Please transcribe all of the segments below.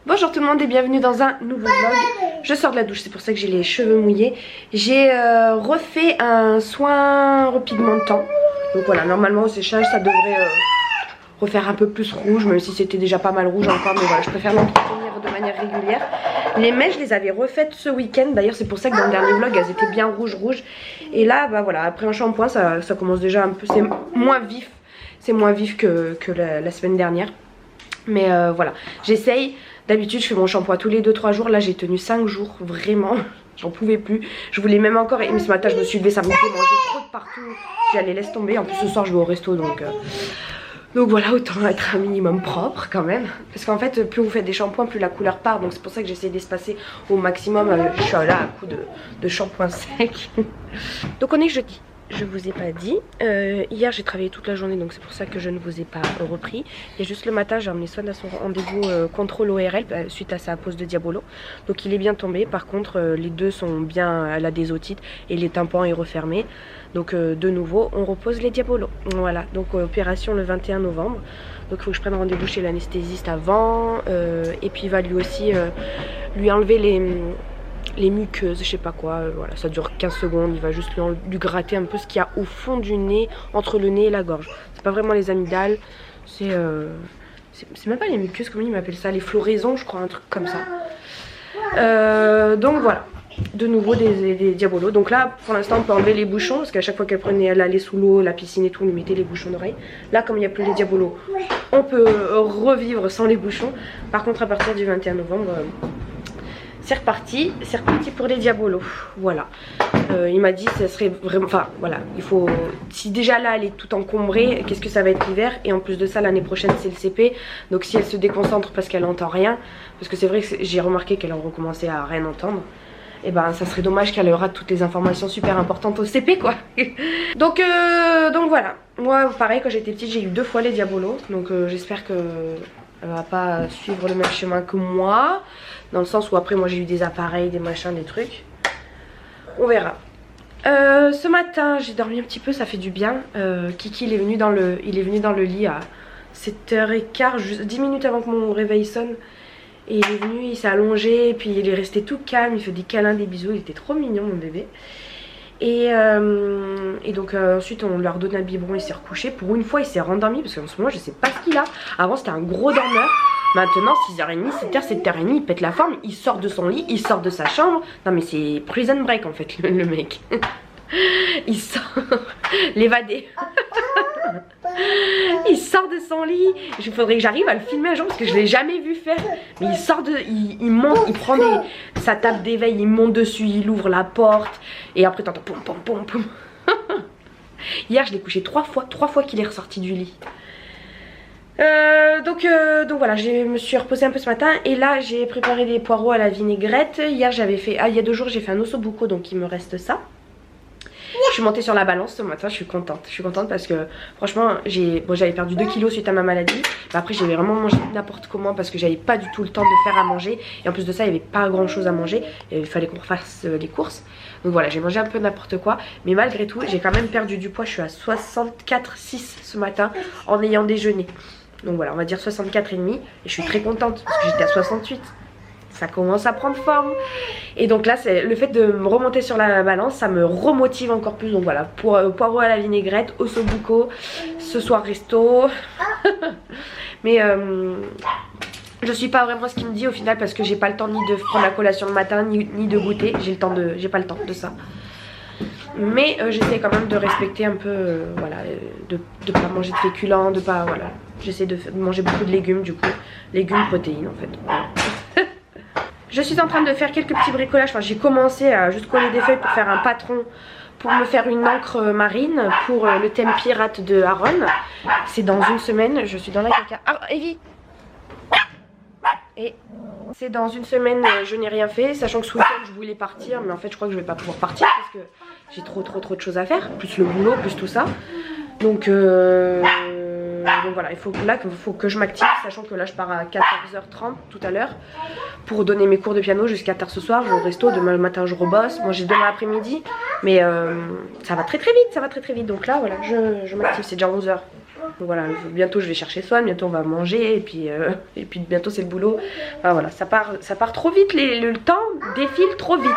Bonjour tout le monde et bienvenue dans un nouveau vlog. Je sors de la douche, c'est pour ça que j'ai les cheveux mouillés. J'ai refait un soin repigmentant. Donc voilà, normalement au séchage ça devrait refaire un peu plus rouge, même si c'était déjà pas mal rouge encore. Mais voilà, je préfère l'entretenir de manière régulière. Les mèches, je les avais refaites ce week-end. D'ailleurs c'est pour ça que dans le dernier vlog elles étaient bien rouges. Et là bah voilà, après un shampoing ça commence déjà un peu, c'est moins vif. C'est moins vif que la semaine dernière. Mais voilà, j'essaye. D'habitude je fais mon shampoing tous les 2-3 jours. Là j'ai tenu 5 jours, vraiment. J'en pouvais plus. Je voulais même encore. Mais ce matin je me suis levée, ça me fait manger trop de partout. J'allais laisse tomber. En plus ce soir je vais au resto donc voilà, autant être un minimum propre quand même. Parce qu'en fait plus vous faites des shampoings, plus la couleur part. Donc c'est pour ça que j'essaie d'espacer au maximum. Je suis là à coup de shampoing sec. Donc on est jeudi. Je vous ai pas dit, hier j'ai travaillé toute la journée donc c'est pour ça que je ne vous ai pas repris. Il y a juste le matin j'ai emmené Swan à son rendez-vous contrôle ORL suite à sa pose de Diabolo. Donc il est bien tombé, par contre les deux sont bien, elle a des otites et les tympans est refermé. Donc de nouveau on repose les Diabolos. Voilà, donc opération le 21 novembre. Donc il faut que je prenne rendez-vous chez l'anesthésiste avant et puis il va lui aussi lui enlever les muqueuses, je sais pas quoi, voilà, ça dure 15 secondes, il va juste lui gratter un peu ce qu'il y a au fond du nez, entre le nez et la gorge. C'est pas vraiment les amygdales, c'est même pas les muqueuses, comment ils m'appellent ça, les floraisons je crois, un truc comme ça. Donc voilà, de nouveau des Diabolos. Donc là pour l'instant on peut enlever les bouchons, parce qu'à chaque fois elle allait sous l'eau, la piscine et tout, on lui mettait les bouchons d'oreille. Là comme il n'y a plus les Diabolos, on peut revivre sans les bouchons. Par contre à partir du 21 novembre... c'est reparti pour les Diabolos. Voilà. Il m'a dit que ça serait vraiment... Enfin voilà, il faut... Si déjà là elle est tout encombrée, qu'est-ce que ça va être l'hiver? Et en plus de ça l'année prochaine c'est le CP. Donc si elle se déconcentre parce qu'elle n'entend rien, parce que c'est vrai que j'ai remarqué qu'elle a recommencé à rien entendre, et ben ça serait dommage qu'elle aura toutes les informations super importantes au CP quoi. donc voilà. Moi pareil quand j'étais petite j'ai eu 2 fois les Diabolos. Donc j'espère que... elle va pas suivre le même chemin que moi, dans le sens où après moi j'ai eu des appareils, des machins, des trucs. On verra. Ce matin j'ai dormi un petit peu, ça fait du bien. Kiki il est venu dans le lit à 7h15, juste 10 minutes avant que mon réveil sonne. Et il est venu, il s'est allongé, et puis il est resté tout calme, il fait des câlins, des bisous, il était trop mignon mon bébé. Et donc ensuite on lui a redonné un biberon, il s'est recouché. Pour une fois il s'est rendormi parce qu'en ce moment je sais pas ce qu'il a. Avant c'était un gros dormeur. Maintenant 6h30, 7h, 7h30 il pète la forme. Il sort de son lit, il sort de sa chambre. Non mais c'est prison break en fait le mec. Il sort l'évadé. Il sort de son lit. Il faudrait que j'arrive à le filmer un jour parce que je l'ai jamais vu faire. Mais il sort de... Il monte, il prend sa table d'éveil, il monte dessus, il ouvre la porte. Et après t'entends poum poum poum poum. Hier je l'ai couché 3 fois qu'il est ressorti du lit. Donc voilà, je me suis reposée un peu ce matin. Et là j'ai préparé des poireaux à la vinaigrette. Hier j'avais fait... il y a 2 jours j'ai fait un ossobuco, donc il me reste ça. Je suis montée sur la balance ce matin, je suis contente. Je suis contente parce que franchement j'avais perdu 2 kilos suite à ma maladie. Mais après j'avais vraiment mangé n'importe comment parce que j'avais pas du tout le temps de faire à manger. Et en plus de ça il n'y avait pas grand chose à manger. Et il fallait qu'on fasse les courses. Donc voilà, j'ai mangé un peu n'importe quoi. Mais malgré tout j'ai quand même perdu du poids. Je suis à 64,6 ce matin en ayant déjeuné. Donc voilà, on va dire 64,5. Et je suis très contente parce que j'étais à 68. Ça commence à prendre forme. Et donc là c'est le fait de me remonter sur la balance, ça me remotive encore plus. Donc voilà, pour poireaux à la vinaigrette, ossobuco, ce soir resto. Mais je suis pas vraiment ce qu'il me dit au final parce que j'ai pas le temps ni de prendre la collation le matin ni de goûter. J'ai pas le temps de ça. Mais j'essaie quand même de respecter un peu voilà, de pas manger de féculents, de pas voilà. J'essaie de manger beaucoup de légumes du coup, légumes, protéines en fait. Voilà. Je suis en train de faire quelques petits bricolages. Enfin, j'ai commencé à juste coller des feuilles pour faire un patron, pour me faire une encre marine pour le thème pirate de Aaron. C'est dans une semaine. Je suis dans la caca. Ah, Evie! Et c'est dans une semaine, je n'ai rien fait. Sachant que ce week-end, je voulais partir. Mais en fait, je crois que je vais pas pouvoir partir parce que j'ai trop de choses à faire. Plus le boulot, plus tout ça. Donc voilà, il faut que je m'active, sachant que là je pars à 14h30 tout à l'heure pour donner mes cours de piano jusqu'à tard ce soir. Je vais au resto, demain matin je rebosse, moi j'ai demain après-midi, mais ça va très vite, donc là voilà, je m'active, c'est déjà 11h. voilà, bientôt je vais chercher Swan, bientôt on va manger et puis bientôt c'est le boulot. Enfin, voilà, ça part trop vite, le temps défile trop vite.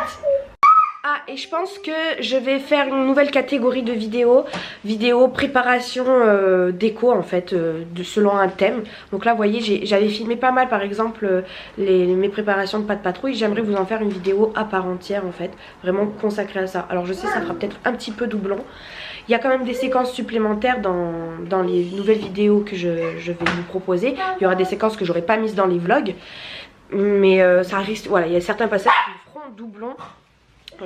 Ah, et je pense que je vais faire une nouvelle catégorie de vidéo préparation déco en fait, selon un thème. Donc là vous voyez j'avais filmé pas mal par exemple mes préparations de pâte patrouille. J'aimerais vous en faire une vidéo à part entière en fait, vraiment consacrée à ça. Alors je sais ça fera peut-être un petit peu doublon. Il y a quand même des séquences supplémentaires dans les nouvelles vidéos que je vais vous proposer. Il y aura des séquences que j'aurais pas mises dans les vlogs. Mais ça risque, voilà, il y a certains passages qui me feront doublon.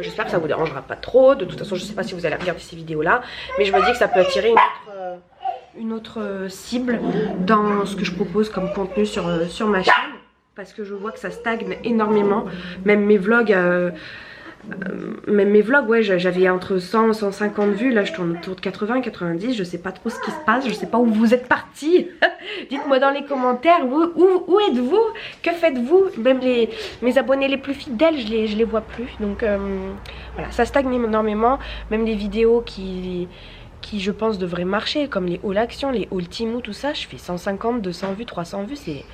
J'espère que ça vous dérangera pas trop. De toute façon je sais pas si vous allez regarder ces vidéos là, mais je me dis que ça peut attirer une autre cible dans ce que je propose comme contenu sur ma chaîne. Parce que je vois que ça stagne énormément. Même mes vlogs ouais, j'avais entre 100 et 150 vues. Là je tourne autour de 80, 90. Je sais pas trop ce qui se passe, je sais pas où vous êtes partis. Dites-moi dans les commentaires où êtes-vous, que faites-vous. Même mes abonnés les plus fidèles, je les vois plus. Donc voilà, ça stagne énormément. Même les vidéos qui je pense devraient marcher, comme les hauls action, les hauls Temu, tout ça, je fais 150, 200 vues, 300 vues, c'est...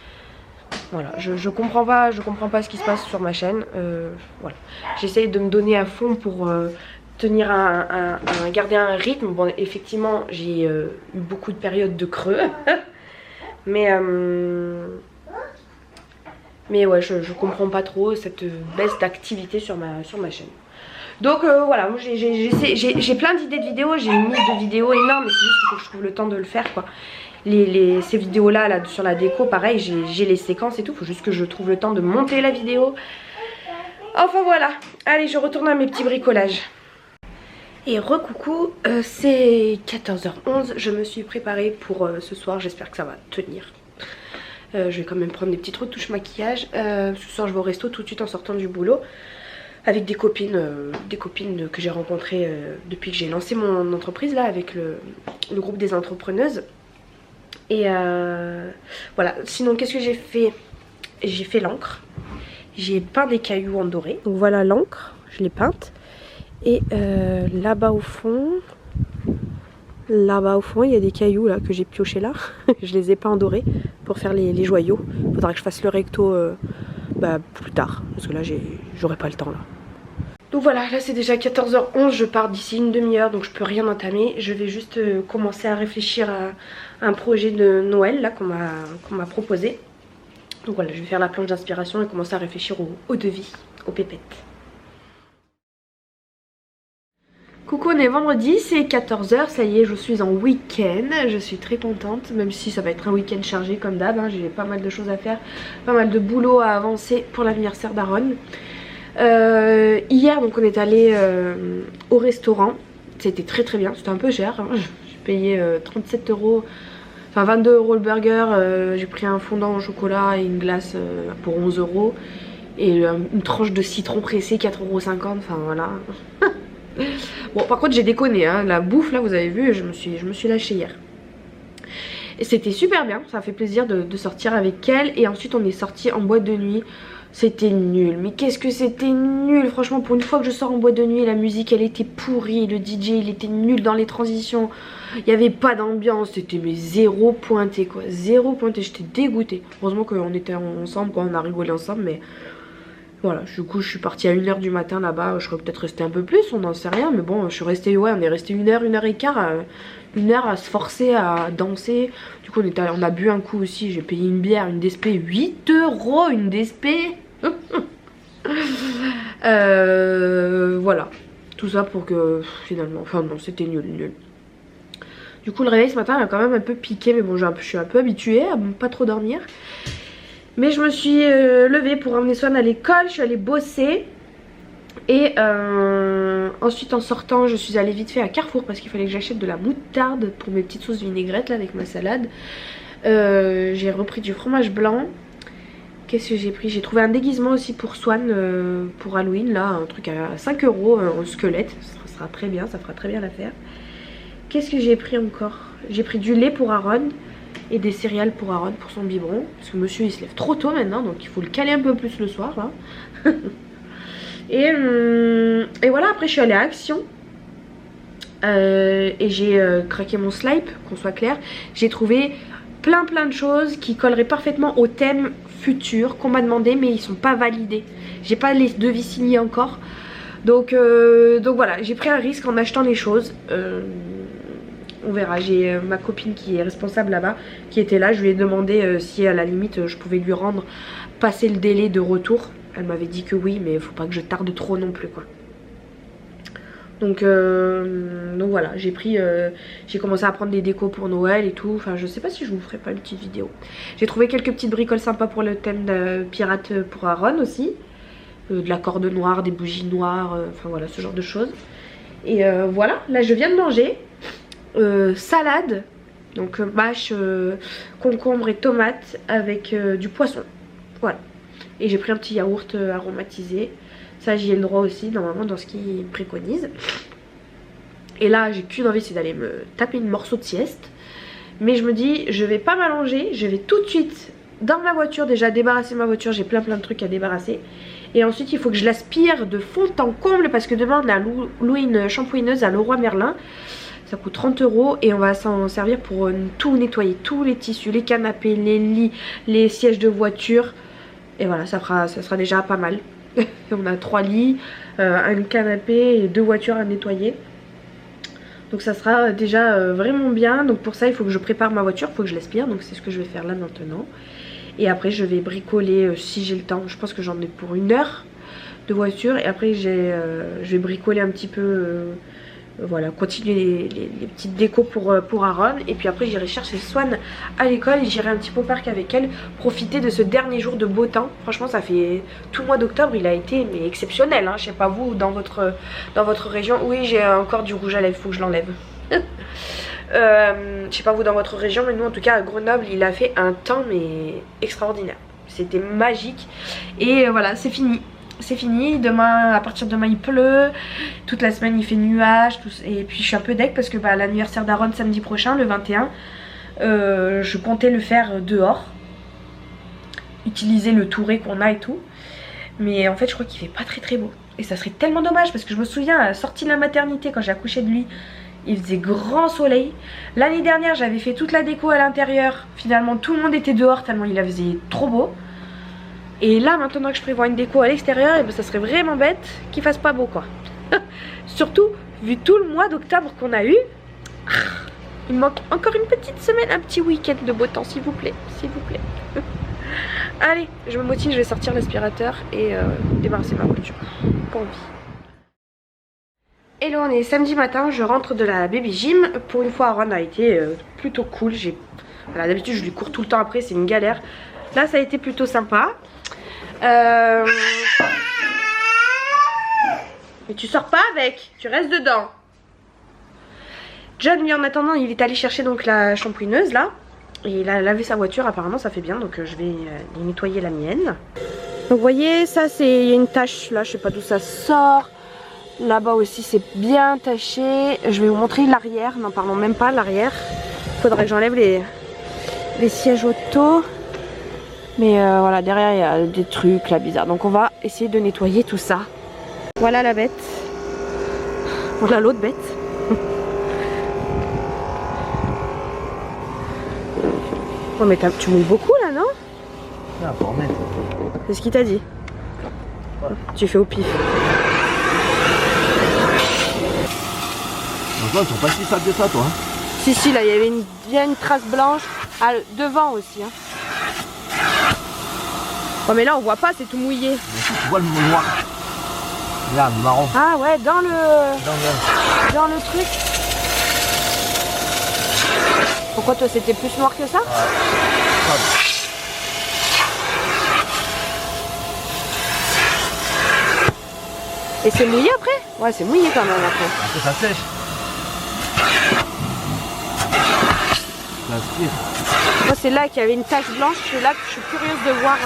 Voilà, je comprends pas ce qui se passe sur ma chaîne. Voilà, j'essaye de me donner à fond pour tenir garder un rythme. Bon, effectivement, j'ai eu beaucoup de périodes de creux, mais ouais, je comprends pas trop cette baisse d'activité sur ma chaîne. Donc voilà, moi j'ai plein d'idées de vidéos, j'ai une liste de vidéos énorme, mais c'est juste qu'il faut que je trouve le temps de le faire quoi. Ces vidéos là sur la déco, pareil, j'ai les séquences et tout, faut juste que je trouve le temps de monter la vidéo. Enfin voilà, allez je retourne à mes petits bricolages. Et recoucou, c'est 14h11, je me suis préparée pour ce soir, j'espère que ça va tenir. Je vais quand même prendre des petites retouches maquillage. Ce soir je vais au resto tout de suite en sortant du boulot. Avec des copines que j'ai rencontrées depuis que j'ai lancé mon entreprise là, avec le groupe des entrepreneuses. Et voilà, sinon qu'est-ce que j'ai fait? J'ai fait l'encre. J'ai peint des cailloux en doré. Donc voilà l'encre, je l'ai peinte. Et là-bas au fond, il y a des cailloux là que j'ai piochés là. Je les ai peints en doré pour faire les joyaux. Il faudra que je fasse le recto plus tard, parce que là j'aurai pas le temps là. Donc voilà, là c'est déjà 14h11, je pars d'ici une demi-heure, donc je peux rien entamer. Je vais juste commencer à réfléchir à un projet de Noël là qu'on m'a proposé. Donc voilà, je vais faire la planche d'inspiration et commencer à réfléchir au devis, aux pépettes. Coucou, on est vendredi, c'est 14h, ça y est, je suis en week-end, je suis très contente, même si ça va être un week-end chargé comme d'hab, hein, j'ai pas mal de choses à faire, pas mal de boulot à avancer pour l'anniversaire d'Aaron. Hier donc on est allé au restaurant, c'était très très bien, c'était un peu cher, hein. J'ai payé 37 €, enfin 22 € le burger, j'ai pris un fondant au chocolat et une glace pour 11 € et une tranche de citron pressé 4,50 €, enfin voilà. Bon par contre j'ai déconné, hein, la bouffe là vous avez vu, je me suis lâchée hier. Et c'était super bien, ça a fait plaisir de sortir avec elle. Et ensuite on est sorti en boîte de nuit. C'était nul, mais qu'est-ce que c'était nul. Franchement pour une fois que je sors en boîte de nuit, la musique elle était pourrie, le DJ il était nul dans les transitions. Il n'y avait pas d'ambiance, c'était mais zéro pointé quoi. Zéro pointé, j'étais dégoûtée. Heureusement qu'on était ensemble, quoi, on a rigolé ensemble, mais... Voilà, du coup je suis partie à 1 h du matin là-bas, je serais peut-être restée un peu plus, on n'en sait rien, mais bon je suis restée, ouais on est resté 1 heure, 1 heure et quart, 1 heure à se forcer à danser. Du coup on a bu un coup aussi, j'ai payé une bière, une DSP, 8 € une DSP. Voilà, tout ça pour que finalement, enfin non c'était nul. Du coup le réveil ce matin a quand même un peu piqué, mais bon je suis un peu habituée à pas trop dormir. Mais je me suis levée pour emmener Swan à l'école, je suis allée bosser. Et ensuite en sortant je suis allée vite fait à Carrefour parce qu'il fallait que j'achète de la moutarde pour mes petites sauces vinaigrettes là avec ma salade. J'ai repris du fromage blanc. Qu'est-ce que j'ai pris? J'ai trouvé un déguisement aussi pour Swan pour Halloween là, un truc à 5 € en squelette. Ça sera très bien, ça fera très bien l'affaire. Qu'est-ce que j'ai pris encore? J'ai pris du lait pour Aaron. Et des céréales pour Aaron pour son biberon, parce que monsieur il se lève trop tôt maintenant, donc il faut le caler un peu plus le soir là. et voilà, après je suis allée à Action et j'ai craqué mon slip, qu'on soit clair. J'ai trouvé plein de choses qui colleraient parfaitement au thème futur qu'on m'a demandé, mais ils sont pas validés. J'ai pas les devis signés encore. Donc voilà, j'ai pris un risque en achetant les choses. On verra, j'ai ma copine qui est responsable là-bas, qui était là. Je lui ai demandé si à la limite je pouvais lui rendre passer le délai de retour. Elle m'avait dit que oui, mais il faut pas que je tarde trop non plus, quoi. Donc voilà, j'ai commencé à prendre des décos pour Noël et tout. Enfin, je sais pas si je vous ferai pas une petite vidéo. J'ai trouvé quelques petites bricoles sympas pour le thème de pirate pour Aaron aussi. De la corde noire, des bougies noires, enfin voilà, ce genre de choses. Et voilà, là je viens de manger. Salade, donc mâche, concombre et tomates avec du poisson. Voilà. Et j'ai pris un petit yaourt aromatisé. Ça j'y ai le droit aussi normalement dans ce qu'ils préconisent. Et là j'ai qu'une envie, c'est d'aller me taper une morceau de sieste. Mais je me dis je vais pas m'allonger, je vais tout de suite dans ma voiture déjà débarrasser ma voiture. J'ai plein de trucs à débarrasser. Et ensuite il faut que je l'aspire de fond en comble parce que demain on a loué une shampooineuse à Leroy Merlin. Ça coûte 30 € et on va s'en servir pour tout nettoyer, tous les tissus, les canapés, les lits, les sièges de voiture. Et voilà, ça sera déjà pas mal. On a 3 lits, un canapé et 2 voitures à nettoyer. Donc ça sera déjà vraiment bien. Donc pour ça il faut que je prépare ma voiture, il faut que je l'aspire. Donc c'est ce que je vais faire là maintenant. Et après je vais bricoler si j'ai le temps. Je pense que j'en ai pour 1 heure de voiture. Et après je vais bricoler un petit peu... voilà, continuer les petites décos pour Aaron. Et puis après j'irai chercher Swan à l'école et j'irai un petit peu au parc avec elle, profiter de ce dernier jour de beau temps. Franchement ça fait tout le mois d'octobre, il a été mais exceptionnel, hein. Je sais pas vous dans votre région. Oui, j'ai encore du rouge à lèvres, faut que je l'enlève. Je sais pas vous dans votre région, mais nous en tout cas à Grenoble il a fait un temps mais extraordinaire. C'était magique. Et voilà, c'est fini. C'est fini, demain, à partir de demain il pleut, toute la semaine il fait nuage, et puis je suis un peu deg parce que l'anniversaire d'Aaron samedi prochain, le 21, je comptais le faire dehors, utiliser le touret qu'on a et tout, mais en fait je crois qu'il fait pas très beau, et ça serait tellement dommage parce que je me souviens, à la sortie de la maternité quand j'ai accouché de lui, il faisait grand soleil. L'année dernière j'avais fait toute la déco à l'intérieur, finalement tout le monde était dehors tellement il faisait trop beau. Et là maintenant que je prévois une déco à l'extérieur, et ben, ça serait vraiment bête qu'il fasse pas beau quoi. Surtout vu tout le mois d'octobre qu'on a eu. Il me manque encore une petite semaine, un petit week-end de beau temps s'il vous plaît. S'il vous plaît. Allez, je me motive, je vais sortir l'aspirateur et débarrasser ma voiture. Pas envie. Hello, on est samedi matin, je rentre de la baby gym. Pour une fois Aaron a été plutôt cool. Voilà, d'habitude je lui cours tout le temps après, c'est une galère. Là ça a été plutôt sympa. Mais tu sors pas avec, tu restes dedans. John lui en attendant il est allé chercher donc la shampooineuse là. Et il a lavé sa voiture, apparemment ça fait bien, donc je vais nettoyer la mienne. Donc vous voyez ça, il y a une tache là, je sais pas d'où ça sort. Là-bas aussi c'est bien taché. Je vais vous montrer l'arrière, n'en parlons même pas, l'arrière. Faudrait que j'enlève les sièges auto. Mais voilà, derrière il y a des trucs là bizarres. Donc on va essayer de nettoyer tout ça. Voilà la bête. Voilà l'autre bête. Oh mais tu mouilles beaucoup là, non? Ah, pour remettre. C'est ce qu'il t'a dit. Ouais. Tu fais au pif. Donc toi, ils sont pas si sales que ça, toi. Hein. Si, là, il y avait bien une trace blanche. Ah, devant aussi. Hein. Oh, mais là, on voit pas, c'est tout mouillé. Mais si, tu vois le noir. Là, le marron. Ah ouais, dans le truc. Pourquoi toi, c'était plus noir que ça? Et c'est mouillé après? Ouais, c'est mouillé quand même après. Après, ça sèche. Moi c'est là qu'il y avait une tache blanche, c'est là que je suis curieuse de voir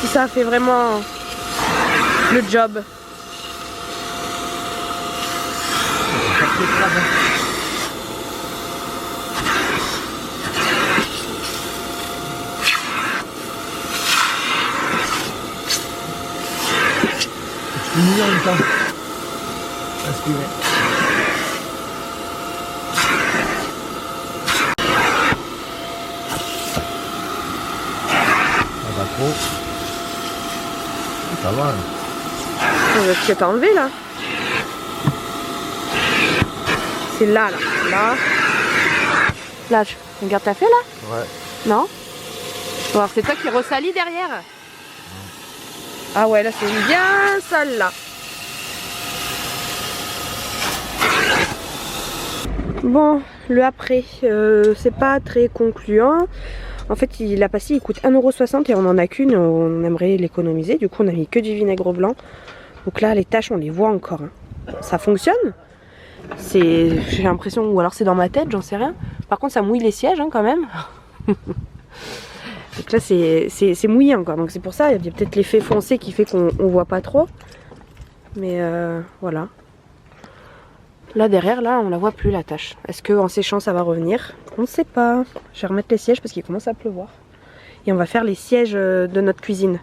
si ça a fait vraiment le job. C'est mignon en même temps. Aspirer. Oh. Ça va. Ce que t'as enlevé là. C'est là, là. Là. Là, regarde, t'as fait là? Ouais. Non? Bon, alors c'est toi qui ressalis derrière. Ah ouais, là c'est bien sale là. Bon, le après, c'est pas très concluant. En fait, la pastille il coûte 1,60 € et on en a qu'une, on aimerait l'économiser. Du coup, on a mis que du vinaigre blanc. Donc là, les taches, on les voit encore. Hein. Ça fonctionne. J'ai l'impression, ou alors c'est dans ma tête, j'en sais rien. Par contre, ça mouille les sièges hein, quand même. Donc là, c'est mouillé encore. Donc c'est pour ça, il y a peut-être l'effet foncé qui fait qu'on voit pas trop. Mais voilà. Là derrière, là, on la voit plus la tache. Est-ce qu'en séchant, ça va revenir? On ne sait pas. Je vais remettre les sièges parce qu'il commence à pleuvoir. Et on va faire les sièges de notre cuisine.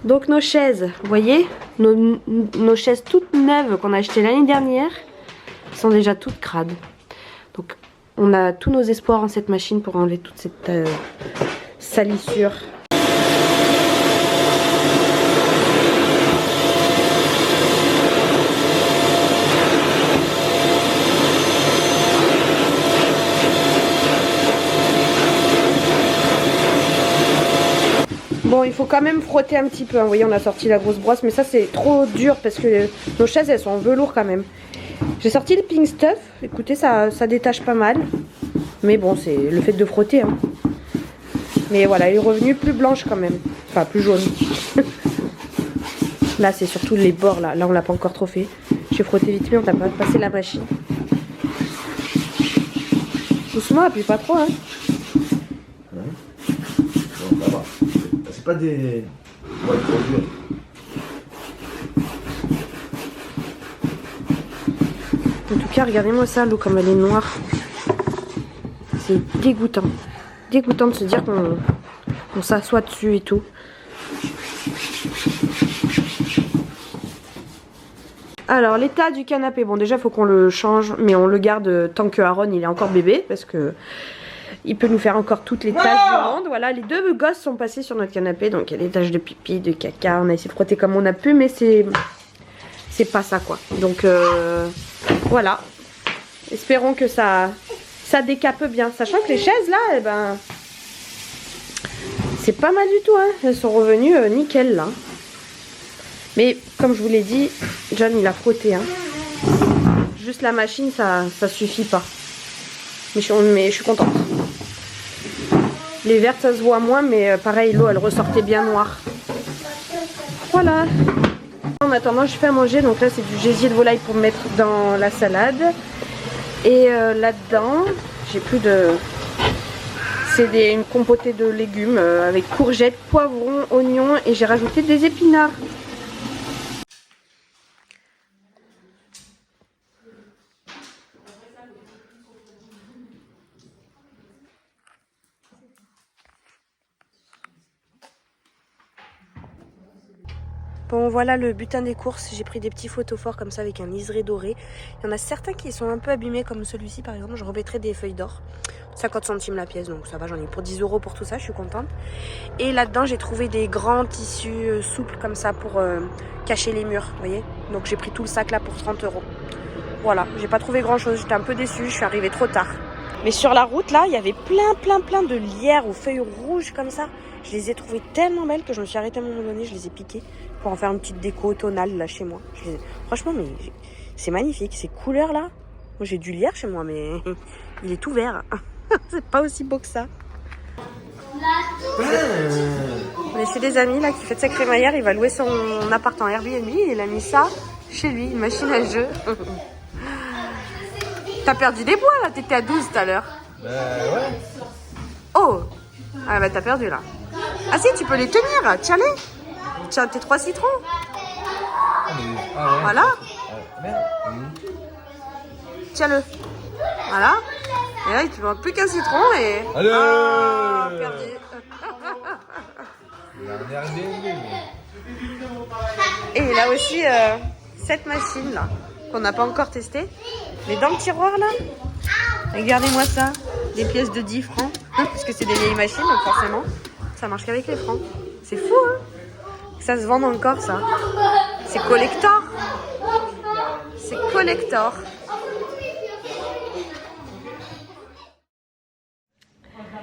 Donc nos chaises, vous voyez, nos chaises toutes neuves qu'on a achetées l'année dernière sont déjà toutes crades. Donc on a tous nos espoirs en cette machine pour enlever toute cette salissure. Bon, il faut quand même frotter un petit peu. Hein. Vous voyez, on a sorti la grosse brosse, mais ça c'est trop dur parce que nos chaises elles sont en velours quand même. J'ai sorti le pink stuff. Écoutez, ça détache pas mal. Mais bon, c'est le fait de frotter. Hein. Mais voilà, elle est revenue plus blanche quand même. Enfin, plus jaune. Là, c'est surtout les bords là. Là, on l'a pas encore trop fait. J'ai frotté vite, mais on t'a pas passé la machine. Doucement, appuie pas trop. Hein. Bon, ça va. C'est pas des... Ouais, trop dur. En tout cas, regardez-moi ça, l'eau comme elle est noire. C'est dégoûtant. Dégoûtant de se dire qu'on s'assoit dessus et tout. Alors, l'état du canapé. Bon, déjà, il faut qu'on le change, mais on le garde tant que Aaron, il est encore bébé, parce que il peut nous faire encore toutes les tâches du monde. Voilà, les deux gosses sont passés sur notre canapé, donc il y a des taches de pipi, de caca. On a essayé de frotter comme on a pu, mais c'est pas ça, quoi. Donc, voilà. Espérons que ça décape bien. Sachant que les chaises, là, eh ben, c'est pas mal du tout, hein. Elles sont revenues nickel, là. Mais, comme je vous l'ai dit, John, il a frotté, hein. Juste la machine, ça suffit pas. Mais je suis contente. Les vertes, ça se voit moins, mais pareil, l'eau, elle ressortait bien noire. Voilà. En attendant, je fais à manger. Donc là, c'est du gésier de volaille pour mettre dans la salade. Et là-dedans, j'ai plus de... C'est une compotée de légumes avec courgettes, poivrons, oignons. Et j'ai rajouté des épinards. Bon, voilà le butin des courses. J'ai pris des petits photophores comme ça avec un liseré doré. Il y en a certains qui sont un peu abîmés comme celui-ci par exemple. Je revêtrai des feuilles d'or. 50 centimes la pièce, donc ça va, j'en ai pour 10 € pour tout ça, je suis contente. Et là-dedans, j'ai trouvé des grands tissus souples comme ça pour cacher les murs, vous voyez. Donc j'ai pris tout le sac là pour 30 €. Voilà, j'ai pas trouvé grand-chose, j'étais un peu déçue, je suis arrivée trop tard. Mais sur la route là, il y avait plein de lierres aux feuilles rouges comme ça. Je les ai trouvées tellement belles que je me suis arrêtée à un moment donné, je les ai piquées pour en faire une petite déco automnale là chez moi. Franchement, mais c'est magnifique, ces couleurs là. Moi j'ai du lierre chez moi, mais il est tout vert. C'est pas aussi beau que ça. On est chez des amis là qui fêtent sa crémaillère. Il va louer son appart en Airbnb et il a mis ça chez lui, une machine à jeu. T'as perdu des bois là, t'étais à 12 tout à l'heure. Ouais. Oh, ah bah t'as perdu là. Ah si, tu peux les tenir, tiens-les. Tiens tes 3 citrons. Ah, ouais. Voilà. Merde. Tiens-le. Voilà. Et là il te manque plus qu'un citron et... Allez. Ah, perdu. Il a un Airbnb. Et là aussi cette machine là qu'on n'a pas encore testée. Mais dans le tiroir là, regardez-moi ça. Des pièces de 10 francs. Parce que c'est des vieilles machines donc forcément ça marche qu'avec les francs. C'est fou, hein? Ça se vend encore, ça. C'est collector. C'est collector.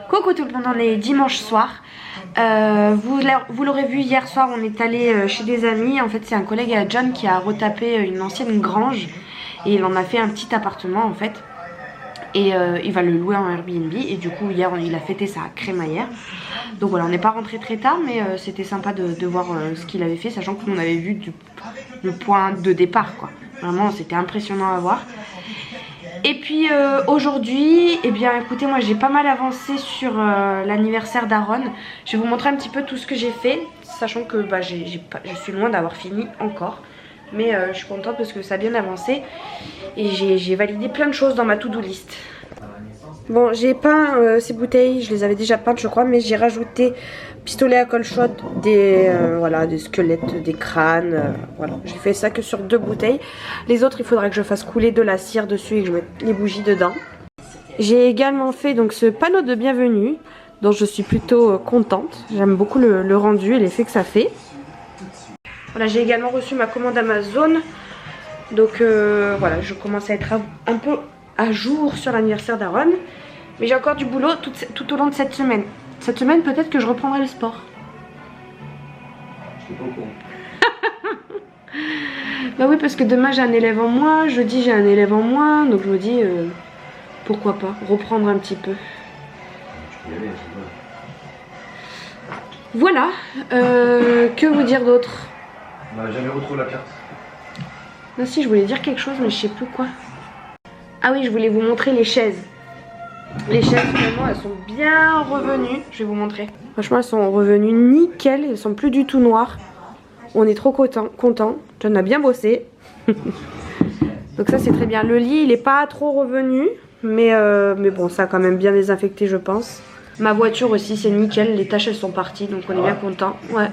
Coucou tout le monde, on est dimanche soir. Vous l'aurez vu, hier soir on est allé chez des amis. En fait c'est un collègue à John qui a retapé une ancienne grange et il en a fait un petit appartement en fait. Et il va le louer en Airbnb. Et du coup hier il a fêté sa crémaillère. Donc voilà, on n'est pas rentré très tard, mais c'était sympa de voir ce qu'il avait fait, sachant que nous on avait vu le point de départ quoi. Vraiment c'était impressionnant à voir. Et puis aujourd'hui, eh bien écoutez, moi j'ai pas mal avancé sur l'anniversaire d'Aaron. Je vais vous montrer un petit peu tout ce que j'ai fait, sachant que bah, je suis loin d'avoir fini encore. Mais je suis contente parce que ça a bien avancé. Et j'ai validé plein de choses dans ma to-do list. Bon, j'ai peint ces bouteilles, je les avais déjà peintes je crois, mais j'ai rajouté pistolet à colchotte, voilà, des squelettes, des crânes, voilà. J'ai fait ça que sur 2 bouteilles. Les autres, il faudra que je fasse couler de la cire dessus et que je mette les bougies dedans. J'ai également fait donc ce panneau de bienvenue, dont je suis plutôt contente. J'aime beaucoup le rendu et l'effet que ça fait. Voilà, j'ai également reçu ma commande Amazon. Donc voilà, je commence à être un peu à jour sur l'anniversaire d'Aaron. Mais j'ai encore du boulot tout au long de cette semaine. Cette semaine, peut-être que je reprendrai le sport. Je suis pas au courant. Bah oui, parce que demain j'ai un élève en moins, jeudi j'ai un élève en moins, donc je me dis pourquoi pas reprendre un petit peu. Tu peux y aller, c'est bon. Voilà, que vous dire d'autre? On n'a jamais retrouvé la carte. Non, si, je voulais dire quelque chose, mais je sais plus quoi. Ah oui, je voulais vous montrer les chaises. Les chaises, finalement, elles sont bien revenues. Je vais vous montrer. Franchement, elles sont revenues nickel. Elles sont plus du tout noires. On est trop content. John a bien bossé. Donc ça, c'est très bien. Le lit, il est pas trop revenu. Mais bon, ça a quand même bien désinfecté, je pense. Ma voiture aussi, c'est nickel. Les taches, elles sont parties. Donc on est bien content. Ouais.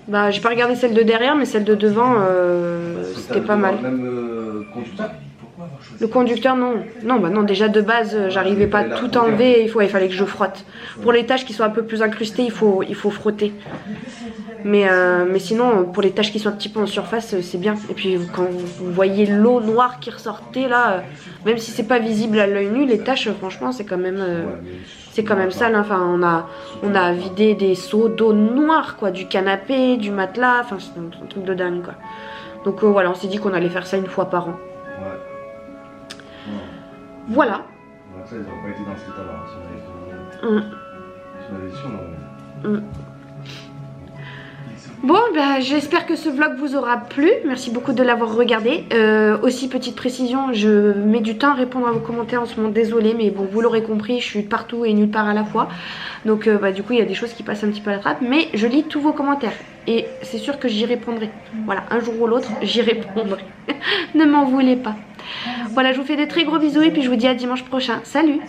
Bah, j'ai pas regardé celle de derrière, mais celle de devant, c'était pas mal. Même conducteur? Le conducteur, non. Non, bah non, déjà de base, j'arrivais pas à tout enlever, il fallait que je frotte. Pour les taches qui sont un peu plus incrustées, il faut frotter. Mais sinon, pour les taches qui sont un petit peu en surface, c'est bien. Et puis quand vous voyez l'eau noire qui ressortait là, même si c'est pas visible à l'œil nu, les taches, franchement, c'est quand même sale. Hein. Enfin, on a vidé des seaux d'eau noire, quoi, du canapé, du matelas. Enfin, c'est un truc de dingue, quoi. Donc voilà, on s'est dit qu'on allait faire ça 1 fois par an. Voilà. Ouais, ça, ils n'auraient pas été dans cet état-là. Si on avait su, Bon, bah, j'espère que ce vlog vous aura plu. Merci beaucoup de l'avoir regardé. Aussi, petite précision, je mets du temps à répondre à vos commentaires en ce moment. Désolée, mais bon, vous l'aurez compris, je suis partout et nulle part à la fois. Donc, bah, du coup, il y a des choses qui passent un petit peu à la trappe. Mais je lis tous vos commentaires. Et c'est sûr que j'y répondrai. Voilà, un jour ou l'autre, j'y répondrai. Ne m'en voulez pas. Voilà, je vous fais de très gros bisous et puis je vous dis à dimanche prochain. Salut!